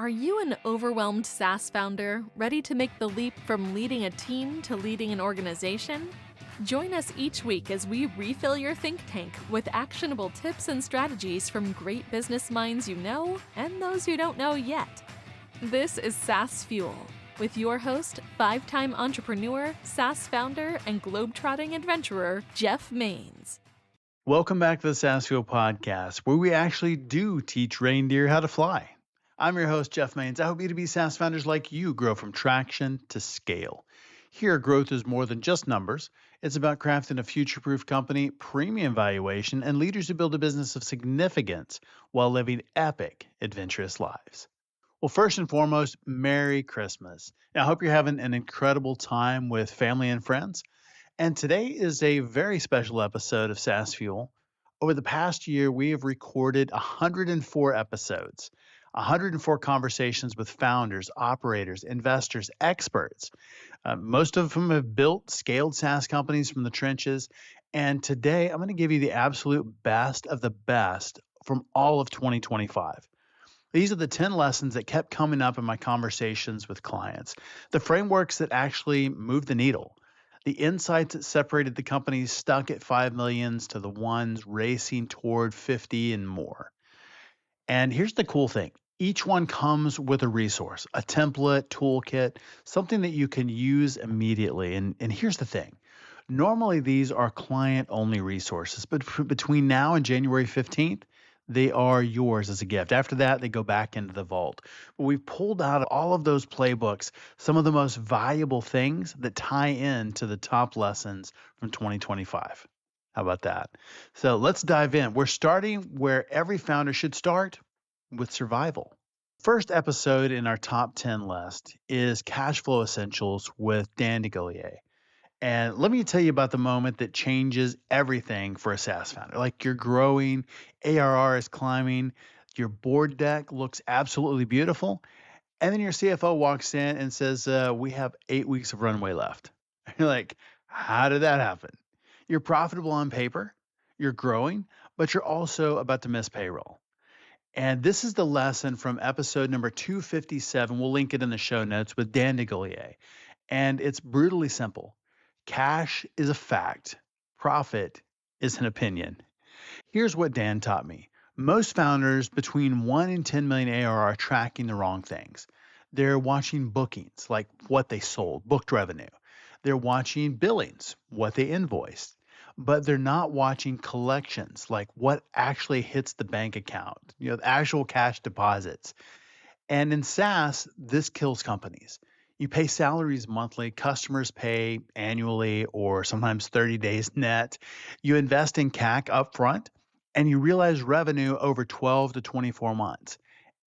Are you an overwhelmed SaaS founder ready to make the leap from leading a team to leading an organization? Join us each week as we refill your think tank with actionable tips and strategies from great business minds you know and those you don't know yet. This is SaaS Fuel with your host, 5-time entrepreneur, SaaS founder, and globetrotting adventurer, Jeff Maines. Welcome back to the SaaS Fuel podcast, where we actually do teach reindeer how to fly. I'm your host, Jeff Maines. I hope B2B SaaS founders like you grow from traction to scale. Here, growth is more than just numbers. It's about crafting a future-proof company, premium valuation, and leaders who build a business of significance while living epic, adventurous lives. Well, first and foremost, Merry Christmas. I hope you're having an incredible time with family and friends. And today is a very special episode of SaaS Fuel. Over the past year, we have recorded 104 episodes, 104 conversations with founders, operators, investors, experts. Most of them have built, scaled SaaS companies from the trenches. And today, I'm going to give you the absolute best of the best from all of 2025. These are the 10 lessons that kept coming up in my conversations with clients, the frameworks that actually moved the needle. The insights that separated the companies stuck at 5 millions to the ones racing toward 50 and more. And here's the cool thing. Each one comes with a resource, a template, toolkit, something that you can use immediately. And here's the thing. Normally, these are client-only resources, but between now and January 15th, they are yours as a gift. After that, they go back into the vault. But we've pulled out of all of those playbooks some of the most valuable things that tie in to the top lessons from 2025. How about that? So let's dive in. We're starting where every founder should start, with survival. First episode in our top 10 list is Cash Flow Essentials with Dan DeGollier. And let me tell you about the moment that changes everything for a SaaS founder. Like you're growing, ARR is climbing, your board deck looks absolutely beautiful, and then your CFO walks in and says, we have 8 weeks of runway left. You're like, how did that happen? You're profitable on paper, you're growing, but you're also about to miss payroll. And this is the lesson from episode number 257. We'll link it in the show notes with Dan DeGollier. And it's brutally simple. Cash is a fact. Profit is an opinion. Here's what Dan taught me. Most founders between 1 and 10 million ARR are tracking the wrong things. They're watching bookings, like what they sold, booked revenue. They're watching billings, what they invoiced. But they're not watching collections, like what actually hits the bank account, the actual cash deposits. And in SaaS, this kills companies. You pay salaries monthly, customers pay annually or sometimes 30 days net. You invest in CAC upfront, and you realize revenue over 12 to 24 months.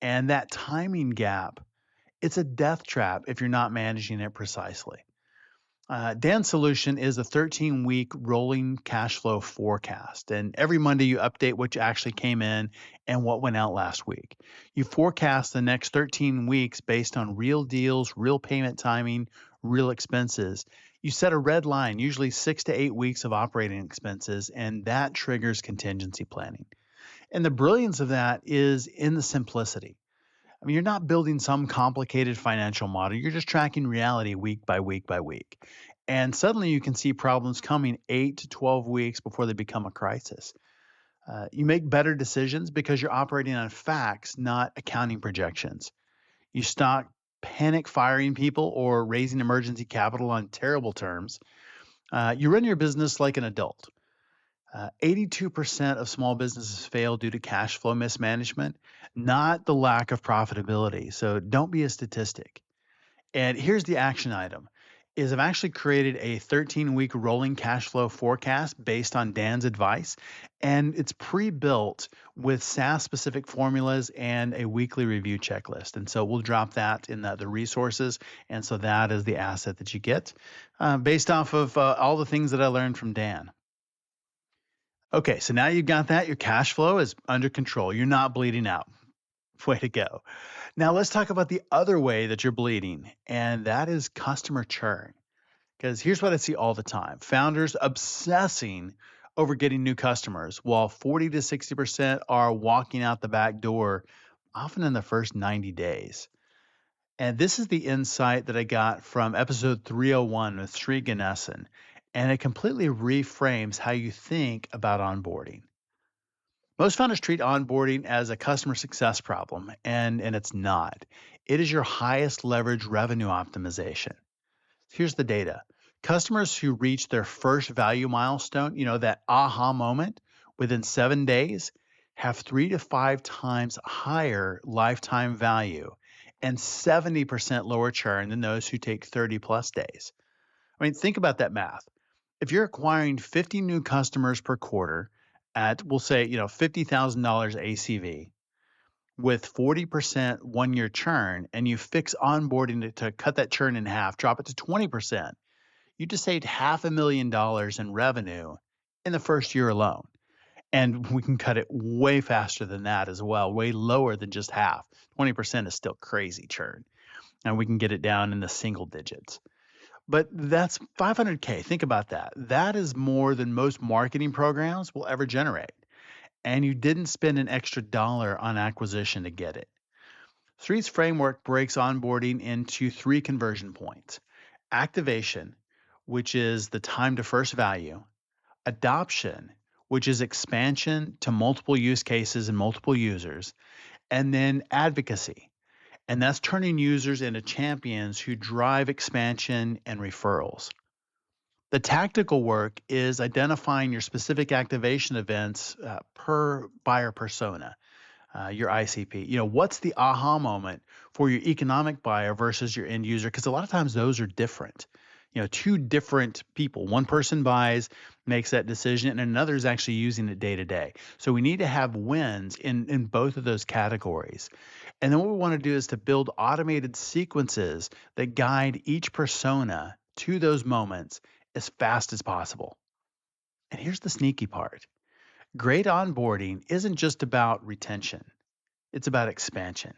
And that timing gap, it's a death trap if you're not managing it precisely. Dan's solution is a 13-week rolling cash flow forecast. And every Monday you update what actually came in and what went out last week. You forecast the next 13 weeks based on real deals, real payment timing, real expenses. You set a red line, usually 6 to 8 weeks of operating expenses, and that triggers contingency planning. And the brilliance of that is in the simplicity. I mean, you're not building some complicated financial model. You're just tracking reality week by week by week. And suddenly you can see problems coming 8 to 12 weeks before they become a crisis. You make better decisions because you're operating on facts, not accounting projections. You stop panic firing people or raising emergency capital on terrible terms. You run your business like an adult. 82% of small businesses fail due to cash flow mismanagement, not the lack of profitability. So don't be a statistic. And here's the action item. I've actually created a 13-week rolling cash flow forecast based on Dan's advice, and it's pre-built with SaaS-specific formulas and a weekly review checklist. And so we'll drop that in the resources, and so that is the asset that you get based off of all the things that I learned from Dan. Okay, so now you've got that. Your cash flow is under control. You're not bleeding out. Way to go. Now let's talk about the other way that you're bleeding, and that is customer churn. Because here's what I see all the time. Founders obsessing over getting new customers, while 40 to 60% are walking out the back door often in the first 90 days. And this is the insight that I got from episode 301 with Sri Ganesan, and it completely reframes how you think about onboarding. Most founders treat onboarding as a customer success problem, and it's not. It is your highest leverage revenue optimization. Here's the data. Customers who reach their first value milestone, that aha moment within 7 days, have 3 to 5 times higher lifetime value and 70% lower churn than those who take 30 plus days. I mean, think about that math. If you're acquiring 50 new customers per quarter at, we'll say, $50,000 ACV with 40% 1 year churn, and you fix onboarding to cut that churn in half, drop it to 20%, you just saved $500,000 in revenue in the first year alone. And we can cut it way faster than that as well, way lower than just half. 20% is still crazy churn. And we can get it down in the single digits. But that's 500K. Think about that. That is more than most marketing programs will ever generate. And you didn't spend an extra dollar on acquisition to get it. Sri's framework breaks onboarding into 3 conversion points: activation, which is the time to first value; adoption, which is expansion to multiple use cases and multiple users; and then advocacy. And that's turning users into champions who drive expansion and referrals. The tactical work is identifying your specific activation events per buyer persona, your ICP. What's the aha moment for your economic buyer versus your end user? Because a lot of times those are different. Two different people. One person buys, makes that decision, and another is actually using it day to day. So we need to have wins in both of those categories. And then what we want to do is to build automated sequences that guide each persona to those moments as fast as possible. And here's the sneaky part. Great onboarding isn't just about retention. It's about expansion.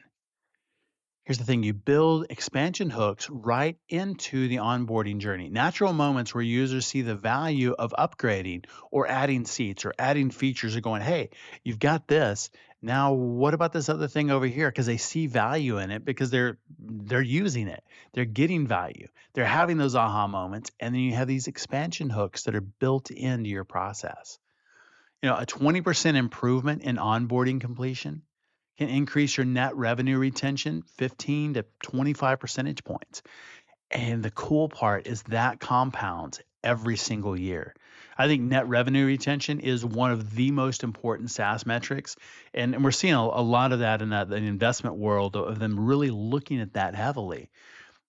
Here's the thing. You build expansion hooks right into the onboarding journey. Natural moments where users see the value of upgrading or adding seats or adding features or going, hey, you've got this. Now, what about this other thing over here? Because they see value in it because they're using it. They're getting value. They're having those aha moments. And then you have these expansion hooks that are built into your process. A 20% improvement in onboarding completion can increase your net revenue retention 15 to 25 percentage points. And the cool part is that compounds every single year. I think net revenue retention is one of the most important SaaS metrics. And we're seeing a lot of that in the investment world of them really looking at that heavily.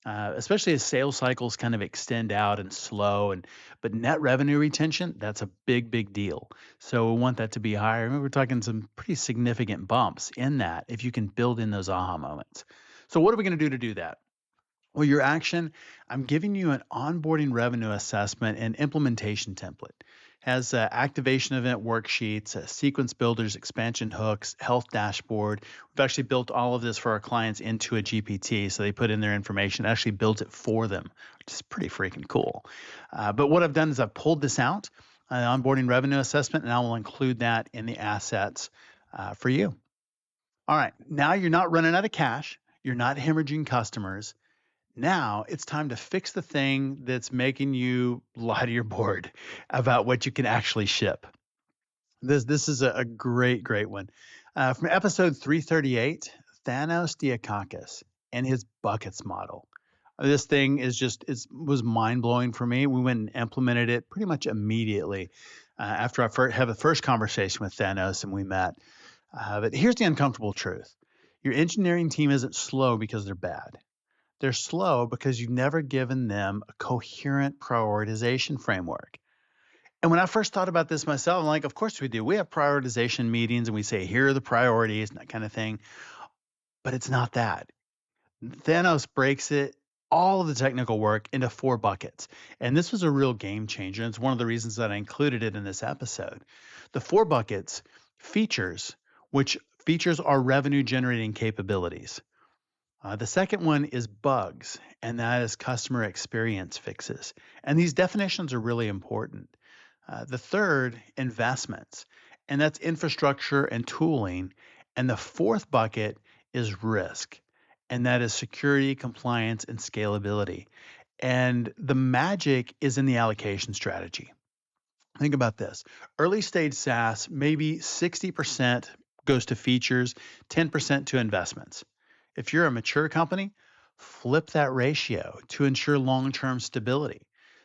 Especially as sales cycles kind of extend out and slow, but net revenue retention, that's a big deal. So we want that to be higher. I mean, we're talking some pretty significant bumps in that if you can build in those aha moments. So what are we going to do to do that? Well, your action, I'm giving you an onboarding revenue assessment and implementation template. Has activation event worksheets, sequence builders, expansion hooks, health dashboard. We've actually built all of this for our clients into a GPT. So they put in their information, actually builds it for them, which is pretty freaking cool. But what I've done is I've pulled this out, an onboarding revenue assessment, and I will include that in the assets for you. All right, now you're not running out of cash. You're not hemorrhaging customers. Now it's time to fix the thing that's making you lie to your board about what you can actually ship. This is a great one. From episode 338, Thanos Diakakis and his buckets model. This thing was mind blowing for me. We went and implemented it pretty much immediately after I had the first conversation with Thanos and we met. But here's the uncomfortable truth. Your engineering team isn't slow because they're bad. They're slow because you've never given them a coherent prioritization framework. And when I first thought about this myself, I'm like, of course we do. We have prioritization meetings and we say, here are the priorities and that kind of thing. But it's not that. Thanos breaks it, all of the technical work, into 4 buckets. And this was a real game changer. And it's one of the reasons that I included it in this episode. The 4 buckets: features, which features are revenue generating capabilities. The second one is bugs, and that is customer experience fixes. And these definitions are really important. The third, investments, and that's infrastructure and tooling. And the fourth bucket is risk, and that is security, compliance, and scalability. And the magic is in the allocation strategy. Think about this. Early stage SaaS, maybe 60% goes to features, 10% to investments. If you're a mature company, flip that ratio to ensure long term stability.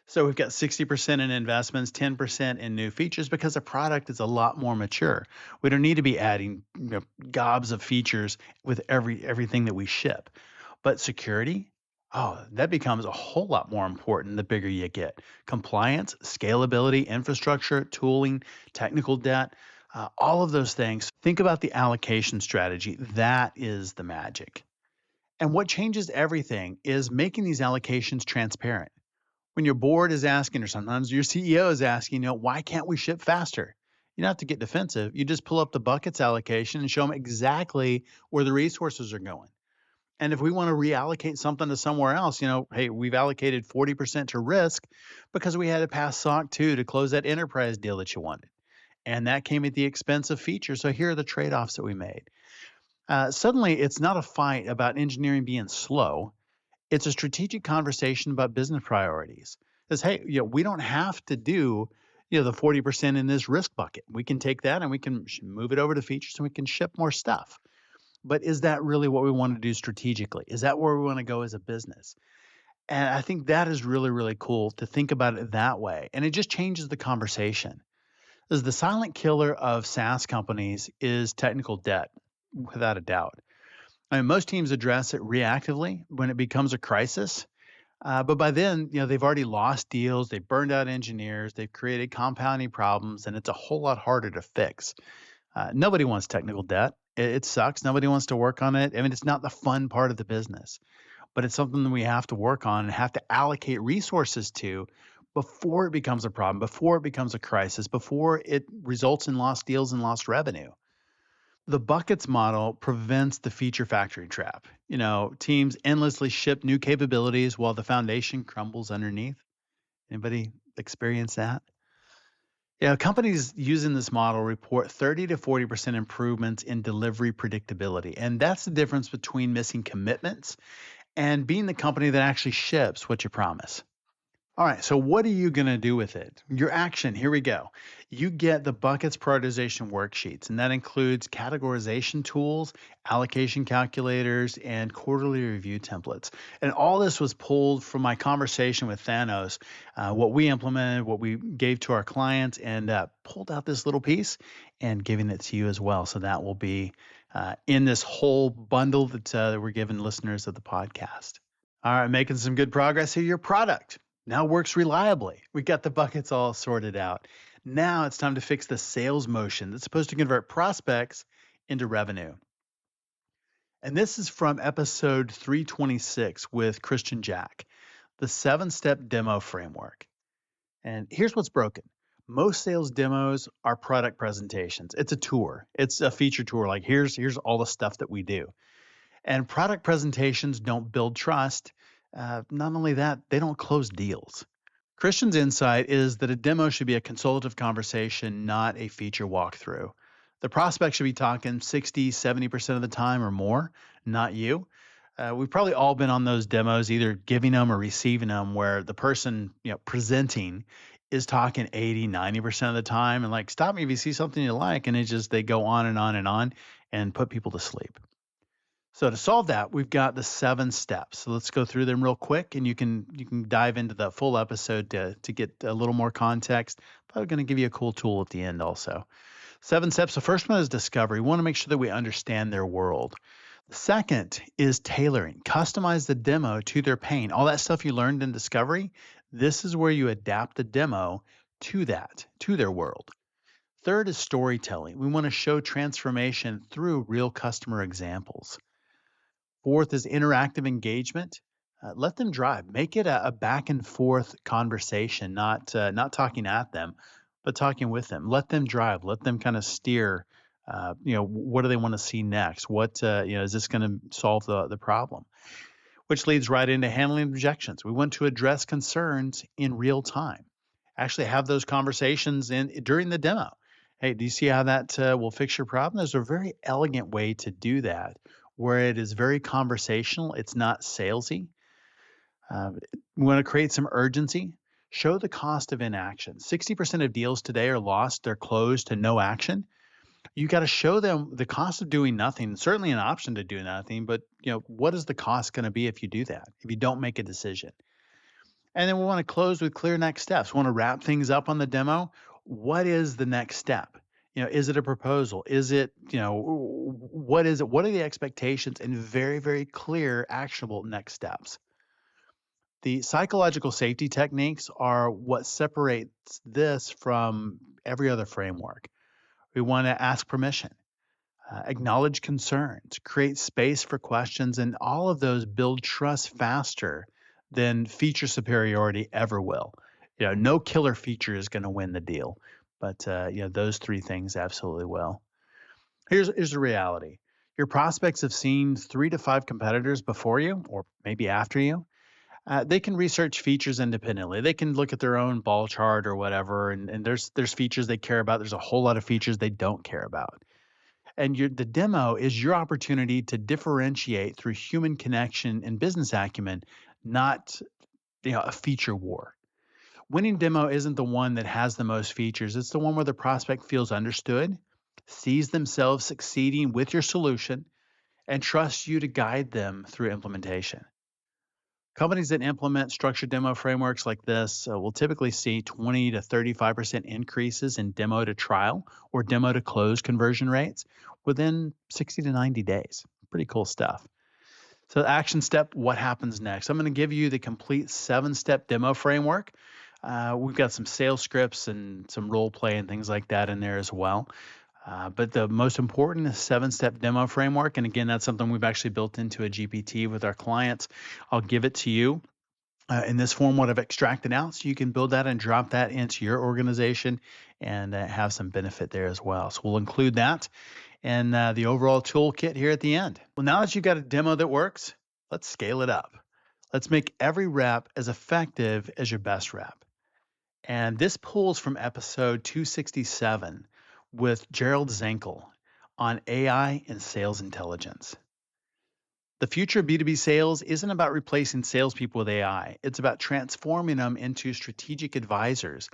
So we've got 60% in investments, 10% in new features because the product is a lot more mature. We don't need to be adding gobs of features with everything that we ship. But security, oh, that becomes a whole lot more important the bigger you get. Compliance, scalability, infrastructure, tooling, technical debt, all of those things. Think about the allocation strategy. That is the magic. And what changes everything is making these allocations transparent. When your board is asking, or sometimes your CEO is asking, why can't we ship faster? You don't have to get defensive. You just pull up the buckets allocation and show them exactly where the resources are going. And if we want to reallocate something to somewhere else, hey, we've allocated 40% to risk because we had to pass SOC 2 to close that enterprise deal that you wanted. And that came at the expense of features. So here are the trade offs that we made. Suddenly, it's not a fight about engineering being slow. It's a strategic conversation about business priorities. Says, hey, we don't have to do the 40% in this risk bucket. We can take that and we can move it over to features and we can ship more stuff. But is that really what we want to do strategically? Is that where we want to go as a business? And I think that is really, really cool to think about it that way. And it just changes the conversation. As the silent killer of SaaS companies is technical debt, without a doubt. I mean, most teams address it reactively when it becomes a crisis. But by then, they've already lost deals, they've burned out engineers, they've created compounding problems, and it's a whole lot harder to fix. Nobody wants technical debt. It sucks. Nobody wants to work on it. I mean, it's not the fun part of the business, but it's something that we have to work on and have to allocate resources to before it becomes a problem, before it becomes a crisis, before it results in lost deals and lost revenue. The buckets model prevents the feature factory trap. Teams endlessly ship new capabilities while the foundation crumbles underneath. Anybody experience that? Yeah, companies using this model report 30 to 40% improvements in delivery predictability. And that's the difference between missing commitments and being the company that actually ships what you promise. All right, so what are you going to do with it? Your action, here we go. You get the buckets prioritization worksheets, and that includes categorization tools, allocation calculators, and quarterly review templates. And all this was pulled from my conversation with Thanos, what we implemented, what we gave to our clients, and pulled out this little piece and giving it to you as well. So that will be in this whole bundle that we're giving listeners of the podcast. All right, making some good progress here. Your product now works reliably. We got the buckets all sorted out. Now it's time to fix the sales motion that's supposed to convert prospects into revenue. And this is from episode 326 with Christian Jack, the 7-step demo framework. And here's what's broken. Most sales demos are product presentations. It's a tour. It's a feature tour. Like here's all the stuff that we do. And product presentations don't build trust. Not only that, they don't close deals. Christian's insight is that a demo should be a consultative conversation, not a feature walkthrough. The prospect should be talking 60, 70% of the time or more, not you. We've probably all been on those demos, either giving them or receiving them, where the person presenting is talking 80, 90% of the time. And like, stop me if you see something you like. And they go on and on and on and put people to sleep. So to solve that, we've got the 7 steps. So let's go through them real quick, and you can dive into the full episode to get a little more context. But I'm going to give you a cool tool at the end also. 7 steps. The first one is discovery. We want to make sure that we understand their world. The second is tailoring. Customize the demo to their pain. All that stuff you learned in discovery, this is where you adapt the demo to their world. Third is storytelling. We want to show transformation through real customer examples. Fourth is interactive engagement. Let them drive. Make it a back and forth conversation, not talking at them, but talking with them. Let them drive. Let them kind of steer. What do they want to see next? What is this going to solve the problem? Which leads right into handling objections. We want to address concerns in real time. Actually, have those conversations during the demo. Hey, do you see how that will fix your problem? There's a very elegant way to do that where it is very conversational. It's not salesy. We want to create some urgency. Show the cost of inaction. 60% of deals today are lost. They're closed to no action. You got to show them the cost of doing nothing. Certainly an option to do nothing, but what is the cost going to be if you do that? If you don't make a decision? And then we want to close with clear next steps. We want to wrap things up on the demo. What is the next step? Is it a proposal? Is it, what is it? What are the expectations and very, very clear, actionable next steps? The psychological safety techniques are what separates this from every other framework. We want to ask permission, acknowledge concerns, create space for questions, and all of those build trust faster than feature superiority ever will. No killer feature is going to win the deal, but those three things absolutely will. Here's the reality. Your prospects have seen 3 to 5 competitors before you, or maybe after you. They can research features independently. They can look at their own ball chart or whatever, and there's features they care about. There's a whole lot of features they don't care about. And the demo is your opportunity to differentiate through human connection and business acumen, not a feature war. Winning demo isn't the one that has the most features. It's the one where the prospect feels understood, sees themselves succeeding with your solution, and trusts you to guide them through implementation. Companies that implement structured demo frameworks like this will typically see 20 to 35% increases in demo to trial or demo to close conversion rates within 60 to 90 days. Pretty cool stuff. So, action step, what happens next? I'm going to give you the complete 7-step demo framework. We've got some sales scripts and some role play and things like that in there as well. But the most important is 7-step demo framework. And again, that's something we've actually built into a GPT with our clients. I'll give it to you in this form, what I've extracted out, so you can build that and drop that into your organization and have some benefit there as well. So we'll include that and the overall toolkit here at the end. Well, now that you've got a demo that works, let's scale it up. Let's make every rep as effective as your best rep. And this pulls from episode 267 with Gerald Zenkel on AI and sales intelligence. The future of B2B sales isn't about replacing salespeople with AI. It's about transforming them into strategic advisors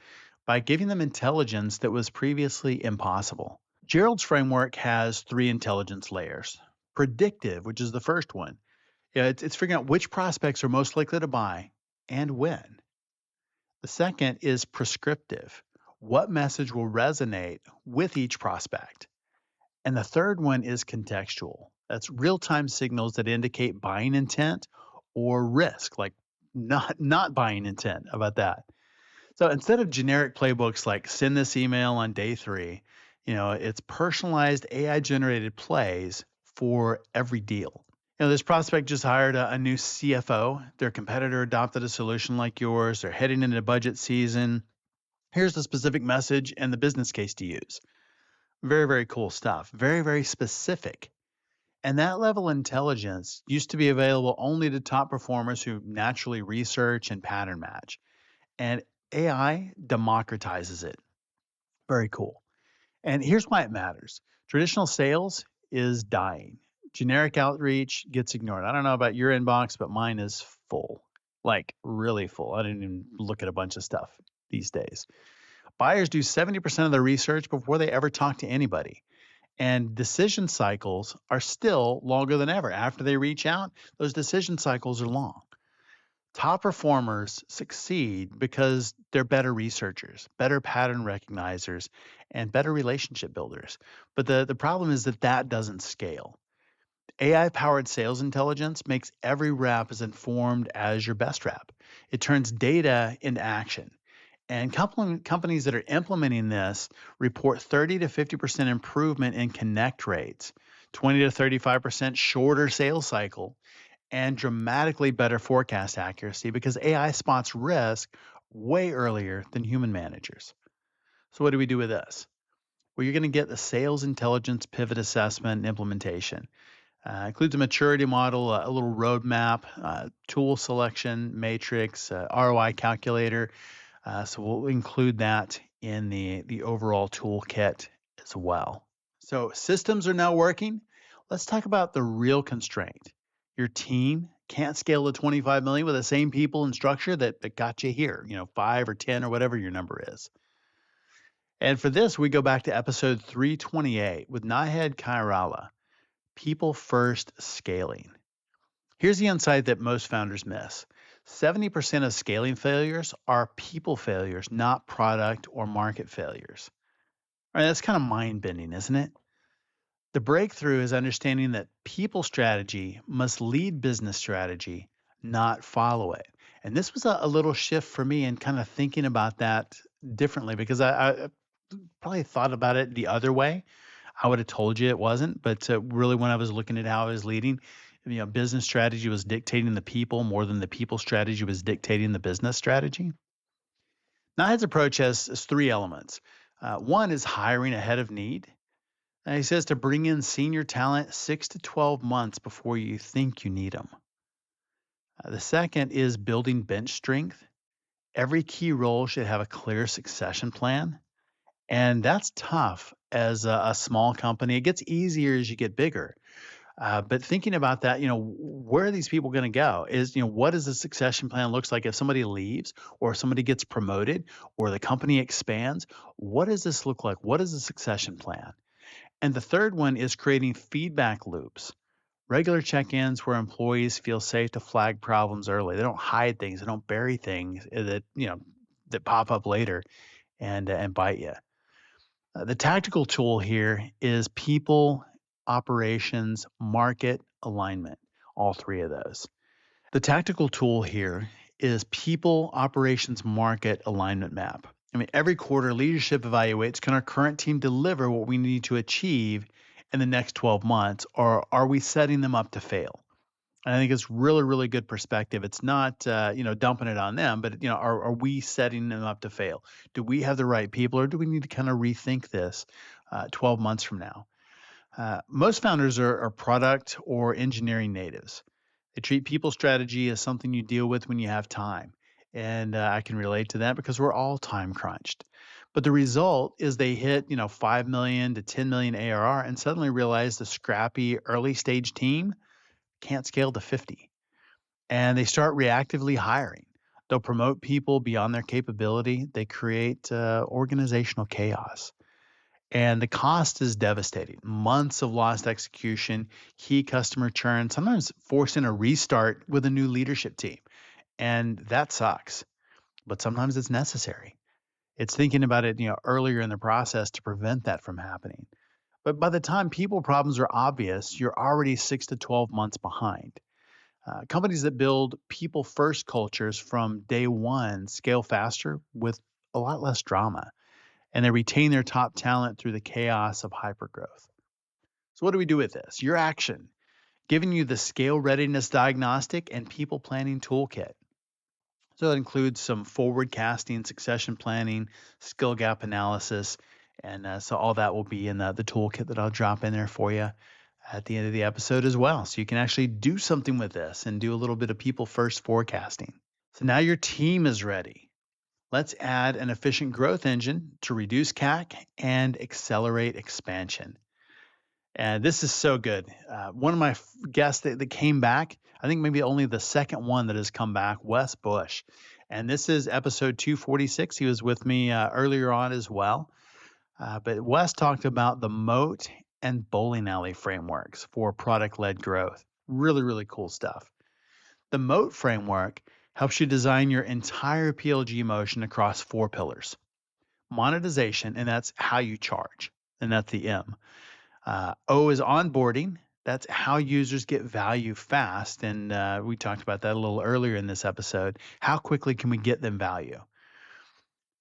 by giving them intelligence that was previously impossible. Gerald's framework has 3 intelligence layers. Predictive, which is the first one. It's figuring out which prospects are most likely to buy and when. The second is prescriptive. What message will resonate with each prospect? And the third one is contextual. That's real-time signals that indicate buying intent or risk, like not buying intent. How about that? So instead of generic playbooks like send this email on day 3, it's personalized AI-generated plays for every deal. This prospect just hired a new CFO. Their competitor adopted a solution like yours. They're heading into budget season. Here's the specific message and the business case to use. Very, very cool stuff. Very, very specific. And that level of intelligence used to be available only to top performers who naturally research and pattern match. And AI democratizes it. Very cool. And here's why it matters. Traditional sales is dying. Generic outreach gets ignored. I don't know about your inbox, but mine is full, like really full. I didn't even look at a bunch of stuff these days. Buyers do 70% of their research before they ever talk to anybody. And decision cycles are still longer than ever. After they reach out, those decision cycles are long. Top performers succeed because they're better researchers, better pattern recognizers, and better relationship builders. But the problem is that doesn't scale. AI-powered sales intelligence makes every rep as informed as your best rep. It turns data into action. And companies that are implementing this report 30 to 50% improvement in connect rates, 20 to 35% shorter sales cycle, and dramatically better forecast accuracy because AI spots risk way earlier than human managers. So what do we do with this? Well, you're going to get the sales intelligence pivot assessment and implementation. Includes a maturity model, a little roadmap, tool selection matrix, ROI calculator. So we'll include that in the overall toolkit as well. So systems are now working. Let's talk about the real constraint. Your team can't scale to 25 million with the same people and structure that got you here, 5 or 10 or whatever your number is. And for this, we go back to episode 328 with Nahed Kairala, People First Scaling. Here's the insight that most founders miss. 70% of scaling failures are people failures, not product or market failures. All right, that's kind of mind-bending, isn't it? The breakthrough is understanding that people strategy must lead business strategy, not follow it. And this was a little shift for me in kind of thinking about that differently because I probably thought about it the other way. I would have told you it wasn't, but really when I was looking at how I was leading, business strategy was dictating the people more than the people strategy was dictating the business strategy. Nahed's approach has three elements. One is hiring ahead of need. And he says to bring in senior talent 6 to 12 months before you think you need them. The second is building bench strength. Every key role should have a clear succession plan. And that's tough as a small company. It gets easier as you get bigger. But thinking about that, where are these people going to go? What does the succession plan looks like if somebody leaves or somebody gets promoted or the company expands? What does this look like? What is the succession plan? And the third one is creating feedback loops, regular check ins where employees feel safe to flag problems early. They don't hide things, they don't bury things that pop up later and bite you. The tactical tool here is people, operations, market, alignment, all three of those. The tactical tool here is people, operations, market, alignment map. I mean, every quarter leadership evaluates, can our current team deliver what we need to achieve in the next 12 months, or are we setting them up to fail? And I think it's really, really good perspective. It's not, dumping it on them, but, are we setting them up to fail? Do we have the right people, or do we need to kind of rethink this 12 months from now? Most founders are product or engineering natives. They treat people strategy as something you deal with when you have time. And I can relate to that because we're all time crunched. But the result is they hit, 5 million to 10 million ARR and suddenly realize the scrappy early stage team can't scale to 50. And they start reactively hiring. They'll promote people beyond their capability. They create organizational chaos. And the cost is devastating. Months of lost execution, key customer churn, sometimes forcing a restart with a new leadership team. And that sucks, but sometimes it's necessary. It's thinking about it, earlier in the process to prevent that from happening. But by the time people problems are obvious, you're already 6 to 12 months behind. Companies that build people first cultures from day one scale faster with a lot less drama, and they retain their top talent through the chaos of hypergrowth. So, what do we do with this? Your action, giving you the scale readiness diagnostic and people planning toolkit. So, it includes some forward casting, succession planning, skill gap analysis, and so all that will be in the toolkit that I'll drop in there for you at the end of the episode as well. So, you can actually do something with this and do a little bit of people first forecasting. So, now your team is ready. Let's add an efficient growth engine to reduce CAC and accelerate expansion. And this is so good. One of my guests that came back, I think maybe only the second one that has come back, Wes Bush. And this is episode 246. He was with me earlier on as well. But Wes talked about the moat and bowling alley frameworks for product-led growth. Really, really cool stuff. The moat framework helps you design your entire PLG motion across 4 pillars. Monetization, and that's how you charge, and that's the M. O is onboarding. That's how users get value fast, and we talked about that a little earlier in this episode. How quickly can we get them value?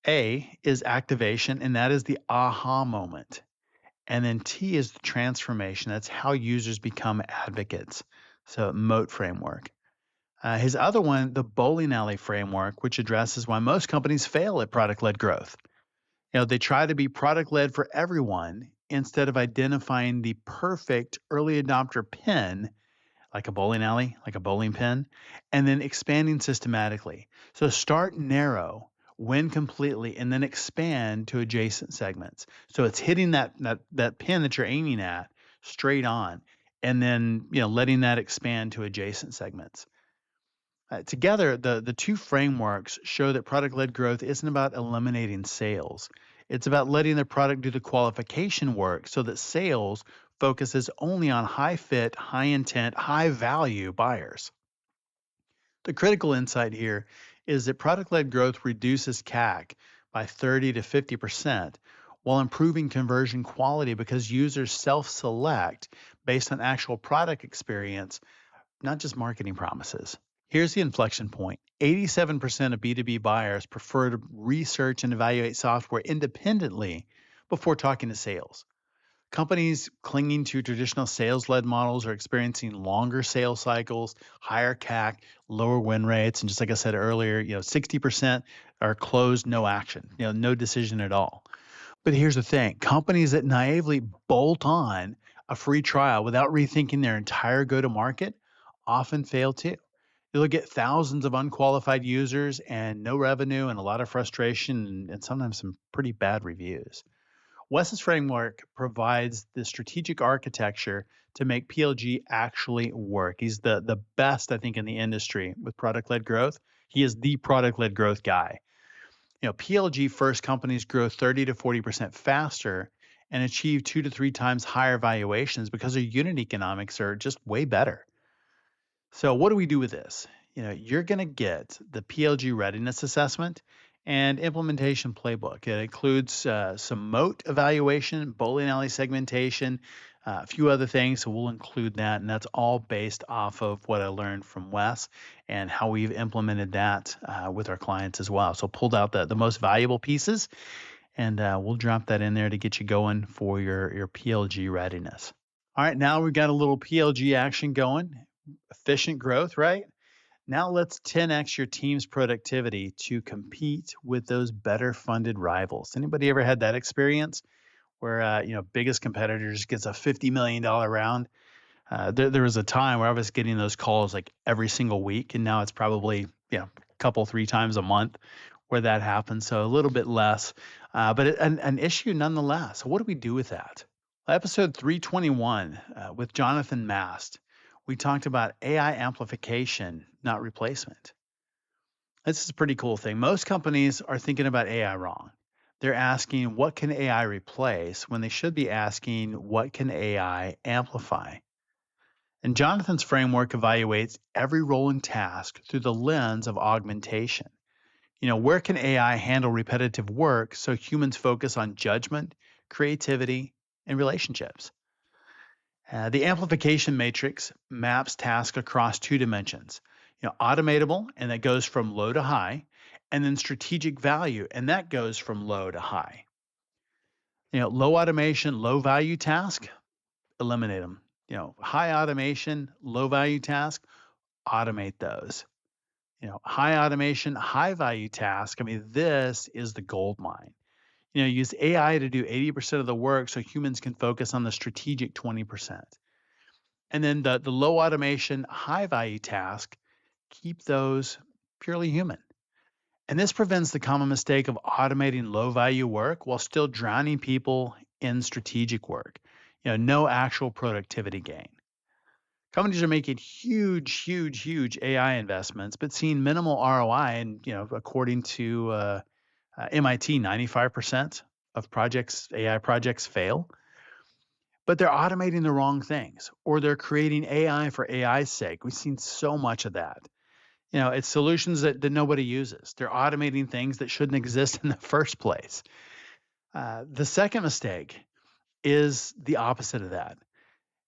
A is activation, and that is the aha moment. And then T is the transformation. That's how users become advocates. So moat framework. His other one, the bowling alley framework, which addresses why most companies fail at product-led growth. They try to be product-led for everyone instead of identifying the perfect early adopter pin, like a bowling alley, like a bowling pin, and then expanding systematically. So start narrow, win completely, and then expand to adjacent segments. So it's hitting that pin that you're aiming at straight on and then letting that expand to adjacent segments. Together, the two frameworks show that product-led growth isn't about eliminating sales. It's about letting the product do the qualification work so that sales focuses only on high fit, high intent, high value buyers. The critical insight here is that product-led growth reduces CAC by 30 to 50% while improving conversion quality because users self-select based on actual product experience, not just marketing promises. Here's the inflection point. 87% of B2B buyers prefer to research and evaluate software independently before talking to sales. Companies clinging to traditional sales-led models are experiencing longer sales cycles, higher CAC, lower win rates, and just like I said earlier, 60% are closed, no action, no decision at all. But here's the thing, companies that naively bolt on a free trial without rethinking their entire go-to-market often fail too. You'll get thousands of unqualified users and no revenue and a lot of frustration and sometimes some pretty bad reviews. Wes's framework provides the strategic architecture to make PLG actually work. He's the best, I think, in the industry with product-led growth. He is the product-led growth guy. PLG first companies grow 30 to 40% faster and achieve 2 to 3 times higher valuations because their unit economics are just way better. So what do we do with this? You're going to get the PLG readiness assessment and implementation playbook. It includes some moat evaluation, bowling alley segmentation, a few other things. So we'll include that. And that's all based off of what I learned from Wes and how we've implemented that with our clients as well. So pulled out the most valuable pieces and we'll drop that in there to get you going for your PLG readiness. All right, now we've got a little PLG action going. Efficient growth, right? Now let's 10x your team's productivity to compete with those better funded rivals. Anybody ever had that experience where biggest competitors gets a $50 million round? There was a time where I was getting those calls like every single week, and now it's probably a couple, 3 times a month where that happens. So a little bit less, but an issue nonetheless. So what do we do with that? Episode 321 with Jonathan Mast. We talked about AI amplification, not replacement. This is a pretty cool thing. Most companies are thinking about AI wrong. They're asking, what can AI replace when they should be asking, what can AI amplify? And Jonathan's framework evaluates every role and task through the lens of augmentation. Where can AI handle repetitive work so humans focus on judgment, creativity, and relationships? The amplification matrix maps tasks across 2 dimensions. Automatable, and that goes from low to high, and then strategic value, and that goes from low to high. Low automation, low value task, eliminate them. High automation, low value task, automate those. High automation, high value task. I mean, this is the gold mine. Use AI to do 80% of the work so humans can focus on the strategic 20%. And then the low automation, high value task, keep those purely human. And this prevents the common mistake of automating low value work while still drowning people in strategic work. No actual productivity gain. Companies are making huge AI investments, but seeing minimal ROI. And, according to MIT, 95% of AI projects fail. But they're automating the wrong things, or they're creating AI for AI's sake. We've seen so much of that. It's solutions that nobody uses. They're automating things that shouldn't exist in the first place. The second mistake is the opposite of that.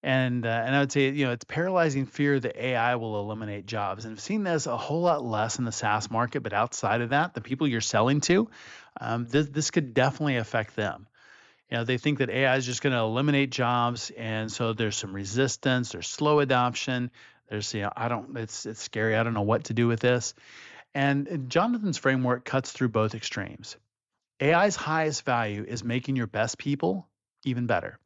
And I would say, it's paralyzing fear that AI will eliminate jobs. And I've seen this a whole lot less in the SaaS market, but outside of that, the people you're selling to, this could definitely affect them. They think that AI is just going to eliminate jobs, and so there's some resistance, there's slow adoption, there's it's scary, I don't know what to do with this. And Jonathan's framework cuts through both extremes. AI's highest value is making your best people even better.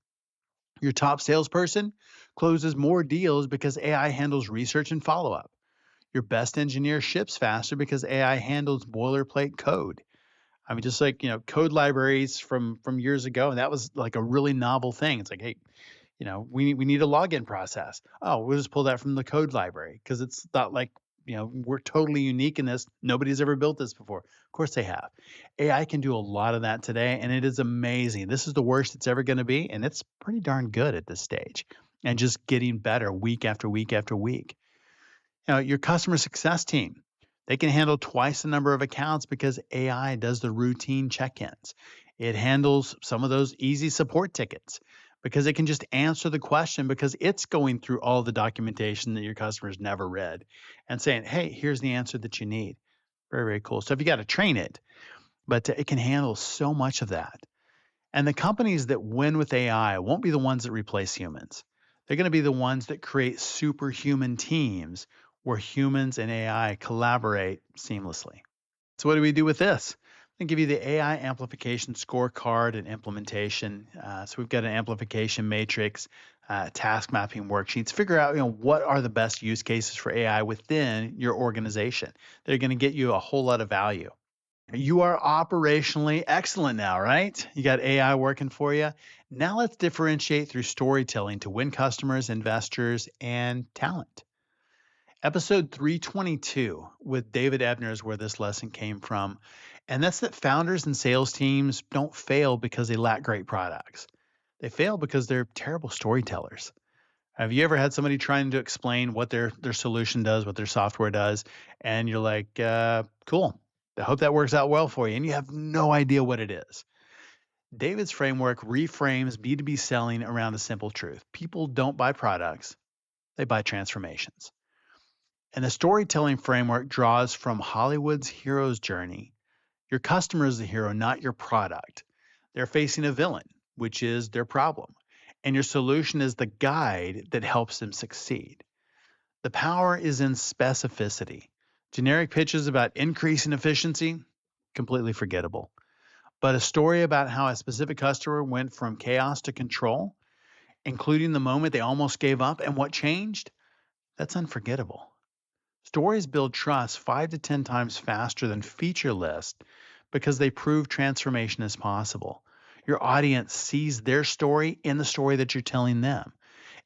Your top salesperson closes more deals because AI handles research and follow-up. Your best engineer ships faster because AI handles boilerplate code. I mean, just like, code libraries from years ago, and that was like a really novel thing. It's like, hey, We need a login process. Oh, we'll just pull that from the code library because it's not like, we're totally unique in this. Nobody's ever built this before. Of course they have. AI can do a lot of that today, and it is amazing. This is the worst it's ever going to be, and it's pretty darn good at this stage and just getting better week after week after week. Your customer success team, they can handle twice the number of accounts because AI does the routine check-ins. It handles some of those easy support tickets because it can just answer the question because it's going through all the documentation that your customers never read and saying, "Hey, here's the answer that you need." Very, very cool. So if you got to train it, but it can handle so much of that. And the companies that win with AI won't be the ones that replace humans. They're going to be the ones that create superhuman teams where humans and AI collaborate seamlessly. So, what do we do with this? I'm going to give you the AI amplification scorecard and implementation. So, we've got an amplification matrix, task mapping worksheets. Figure out, what are the best use cases for AI within your organization. They're going to get you a whole lot of value. You are operationally excellent now, right? You got AI working for you. Now let's differentiate through storytelling to win customers, investors, and talent. Episode 322 with David Ebner is where this lesson came from. And that's that founders and sales teams don't fail because they lack great products. They fail because they're terrible storytellers. Have you ever had somebody trying to explain what their solution does, what their software does, and you're like, cool. I hope that works out well for you, and you have no idea what it is. David's framework reframes B2B selling around a simple truth. People don't buy products, they buy transformations. And the storytelling framework draws from Hollywood's hero's journey. Your customer is the hero, not your product. They're facing a villain, which is their problem. And your solution is the guide that helps them succeed. The power is in specificity. Generic pitches about increasing efficiency, completely forgettable. But a story about how a specific customer went from chaos to control, including the moment they almost gave up and what changed, that's unforgettable. Stories build trust 5 to 10 times faster than feature lists because they prove transformation is possible. Your audience sees their story in the story that you're telling them.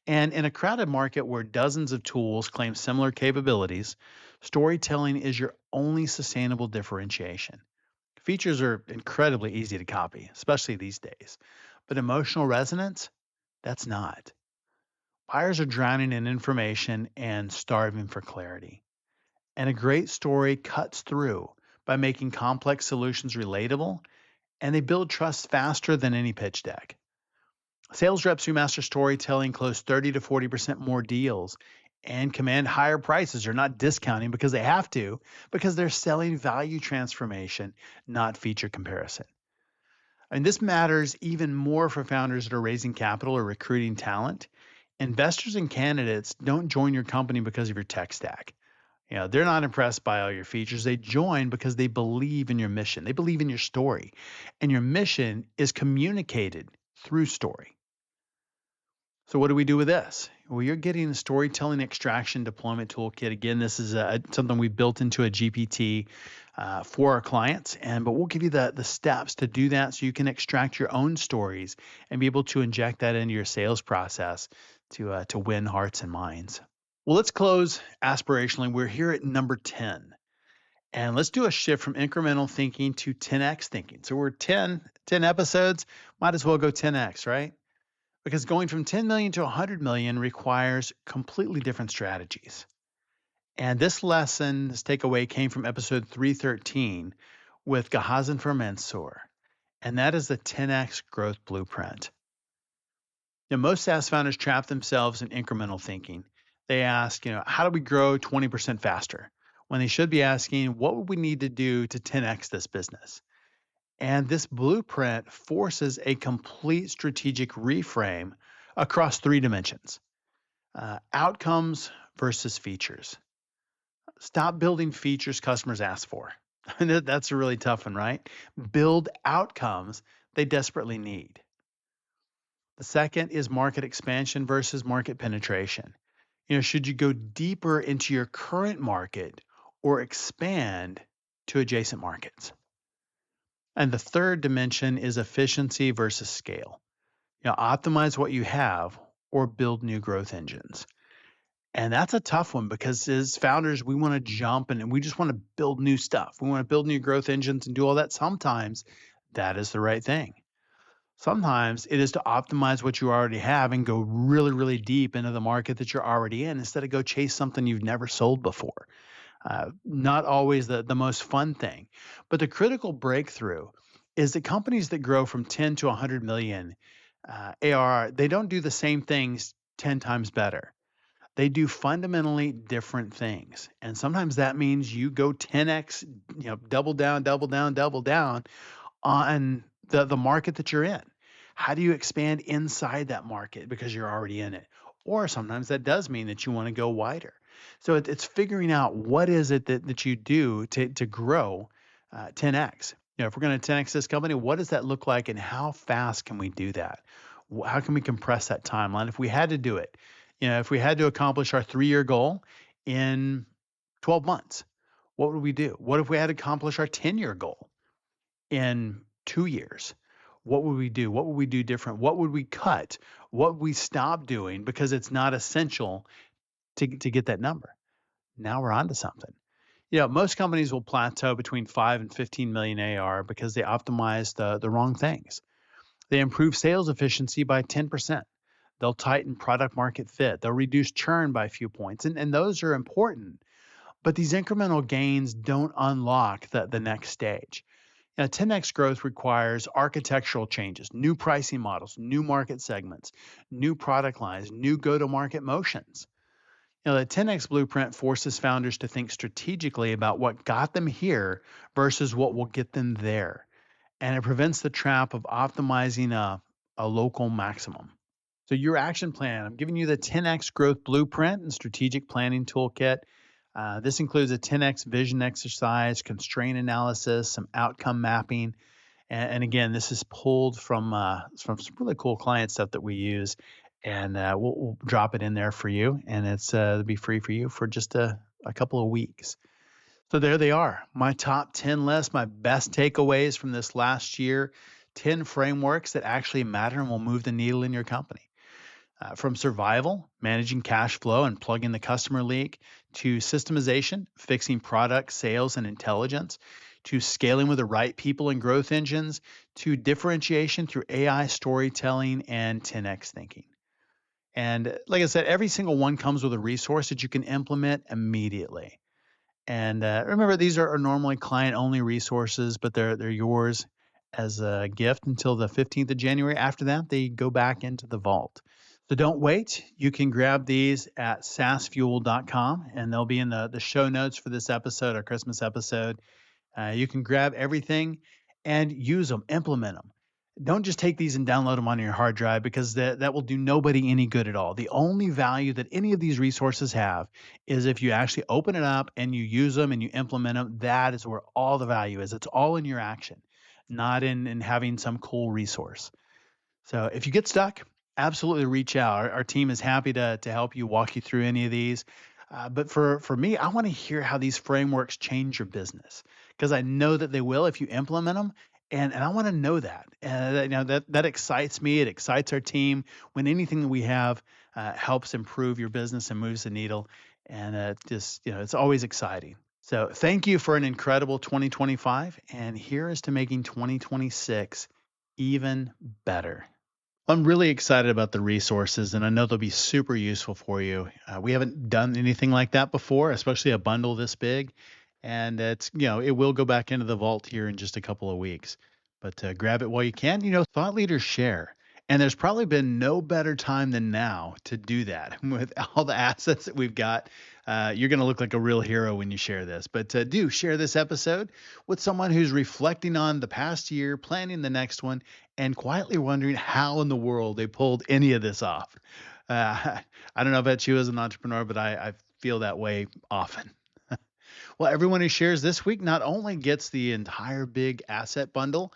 And in a crowded market where dozens of tools claim similar capabilities, storytelling is your only sustainable differentiation. Features are incredibly easy to copy, especially these days. But emotional resonance, that's not. Buyers are drowning in information and starving for clarity. And a great story cuts through by making complex solutions relatable, and they build trust faster than any pitch deck. Sales reps who master storytelling close 30 to 40% more deals and command higher prices. Are not discounting because they have to, because they're selling value transformation, not feature comparison. And this matters even more for founders that are raising capital or recruiting talent. Investors and candidates don't join your company because of your tech stack. They're not impressed by all your features. They join because they believe in your mission. They believe in your story. And your mission is communicated through story. So what do we do with this? Well, you're getting a storytelling extraction deployment toolkit. Again, this is something we built into a GPT for our clients, but we'll give you the steps to do that so you can extract your own stories and be able to inject that into your sales process to win hearts and minds. Well, let's close aspirationally. We're here at number 10. And let's do a shift from incremental thinking to 10x thinking. So we're 10 episodes, might as well go 10x, right? Because going from 10 million to 100 million requires completely different strategies. And this lesson, this takeaway came from episode 313 with Gahazan for Mansoor. And that is the 10x growth blueprint. Now, most SaaS founders trap themselves in incremental thinking. They ask, how do we grow 20% faster? When they should be asking, what would we need to do to 10x this business? And this blueprint forces a complete strategic reframe across 3 dimensions. Outcomes versus features. Stop building features customers ask for. That's a really tough one, right? Build outcomes they desperately need. The second is market expansion versus market penetration. Should you go deeper into your current market or expand to adjacent markets? And the third dimension is efficiency versus scale. Optimize what you have or build new growth engines? And that's a tough one because as founders, we want to jump and we just want to build new stuff. We want to build new growth engines and do all that. Sometimes that is the right thing. Sometimes it is to optimize what you already have and go really, really deep into the market that you're already in instead of go chase something you've never sold before. Not always the most fun thing, but the critical breakthrough is that companies that grow from 10 to 100 million ARR, they don't do the same things 10 times better. They do fundamentally different things. And sometimes that means you go 10x, double down, double down, double down on the market that you're in. How do you expand inside that market because you're already in it? Or sometimes that does mean that you want to go wider. So it's figuring out what is it that you do to grow 10x. If we're going to 10x this company, what does that look like and how fast can we do that? How can we compress that timeline? If we had to do it, if we had to accomplish our 3-year goal in 12 months, what would we do? What if we had to accomplish our 10-year goal in 2 years? What would we do? What would we do different? What would we cut? What would we stop doing because it's not essential to get that number? Now we're on to something. Most companies will plateau between 5 and 15 million AR because they optimize the wrong things. They improve sales efficiency by 10%. They'll tighten product market fit. They'll reduce churn by a few points. And those are important. But these incremental gains don't unlock the next stage. 10x growth requires architectural changes, new pricing models, new market segments, new product lines, new go-to-market motions. The 10x blueprint forces founders to think strategically about what got them here versus what will get them there. And it prevents the trap of optimizing a local maximum. So your action plan, I'm giving you the 10x growth blueprint and strategic planning toolkit. This includes a 10x vision exercise, constraint analysis, some outcome mapping. And again, this is pulled from some really cool client stuff that we use. And we'll drop it in there for you. And it'll be free for you for just a couple of weeks. So there they are, my top 10 list, my best takeaways from this last year, 10 frameworks that actually matter and will move the needle in your company. From survival, managing cash flow and plugging the customer leak, to systemization, fixing product, sales, and intelligence, to scaling with the right people and growth engines, to differentiation through AI storytelling and 10x thinking. And like I said, every single one comes with a resource that you can implement immediately. And remember, these are normally client-only resources, but they're yours as a gift until the 15th of January. After that, they go back into the vault. So don't wait. You can grab these at saasfuel.com, and they'll be in the show notes for this episode, our Christmas episode. You can grab everything and use them, implement them. Don't just take these and download them on your hard drive because that will do nobody any good at all. The only value that any of these resources have is if you actually open it up and you use them and you implement them. That is where all the value is. It's all in your action, not in having some cool resource. So if you get stuck, absolutely reach out. Our team is happy to help you walk you through any of these. But for me, I want to hear how these frameworks change your business because I know that they will if you implement them. And I want to know that. That excites me. It excites our team when anything that we have helps improve your business and moves the needle. And it's always exciting. So thank you for an incredible 2025. And here is to making 2026 even better. I'm really excited about the resources, and I know they'll be super useful for you. We haven't done anything like that before, especially a bundle this big. And it will go back into the vault here in just a couple of weeks. But grab it while you can. Thought leaders share. And there's probably been no better time than now to do that. With all the assets that we've got, you're going to look like a real hero when you share this. But do share this episode with someone who's reflecting on the past year, planning the next one, and quietly wondering how in the world they pulled any of this off. I don't know about you as an entrepreneur, but I feel that way often. Well, everyone who shares this week not only gets the entire big asset bundle,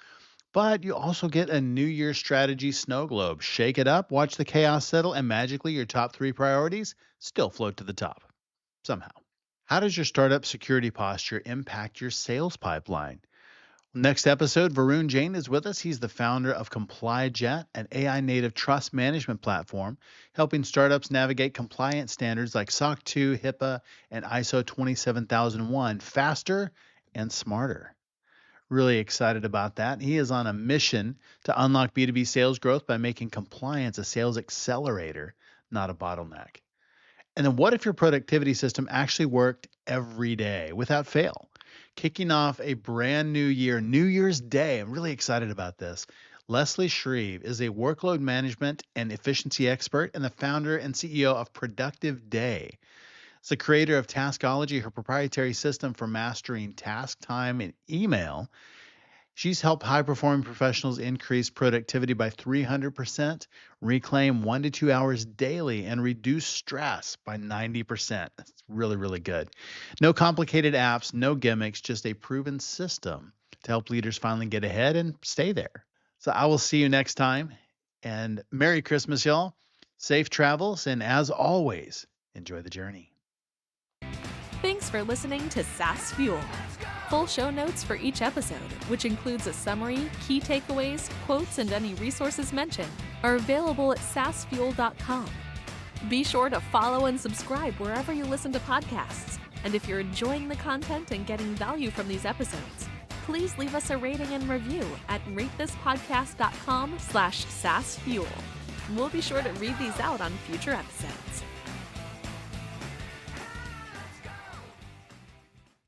but you also get a New Year's strategy snow globe. Shake it up, watch the chaos settle, and magically your top 3 priorities still float to the top somehow. How does your startup security posture impact your sales pipeline? Next episode, Varun Jain is with us. He's the founder of CompliJet, an AI native trust management platform, helping startups navigate compliance standards like SOC 2, HIPAA, and ISO 27001 faster and smarter. Really excited about that. He is on a mission to unlock B2B sales growth by making compliance a sales accelerator, not a bottleneck. And then what if your productivity system actually worked every day without fail? Kicking off a brand new year, New Year's Day. I'm really excited about this. Leslie Shreve is a workload management and efficiency expert and the founder and CEO of Productive Day. It's the creator of Taskology, her proprietary system for mastering task time and email. She's helped high-performing professionals increase productivity by 300%, reclaim 1 to 2 hours daily, and reduce stress by 90%. That's really, really good. No complicated apps, no gimmicks, just a proven system to help leaders finally get ahead and stay there. So I will see you next time, and Merry Christmas, y'all. Safe travels, and as always, enjoy the journey. Thanks for listening to SaaS Fuel. Full show notes for each episode, which includes a summary, key takeaways, quotes, and any resources mentioned, are available at saasfuel.com. Be sure to follow and subscribe wherever you listen to podcasts. And if you're enjoying the content and getting value from these episodes, please leave us a rating and review at ratethispodcast.com/SaaSfuel. We'll be sure to read these out on future episodes.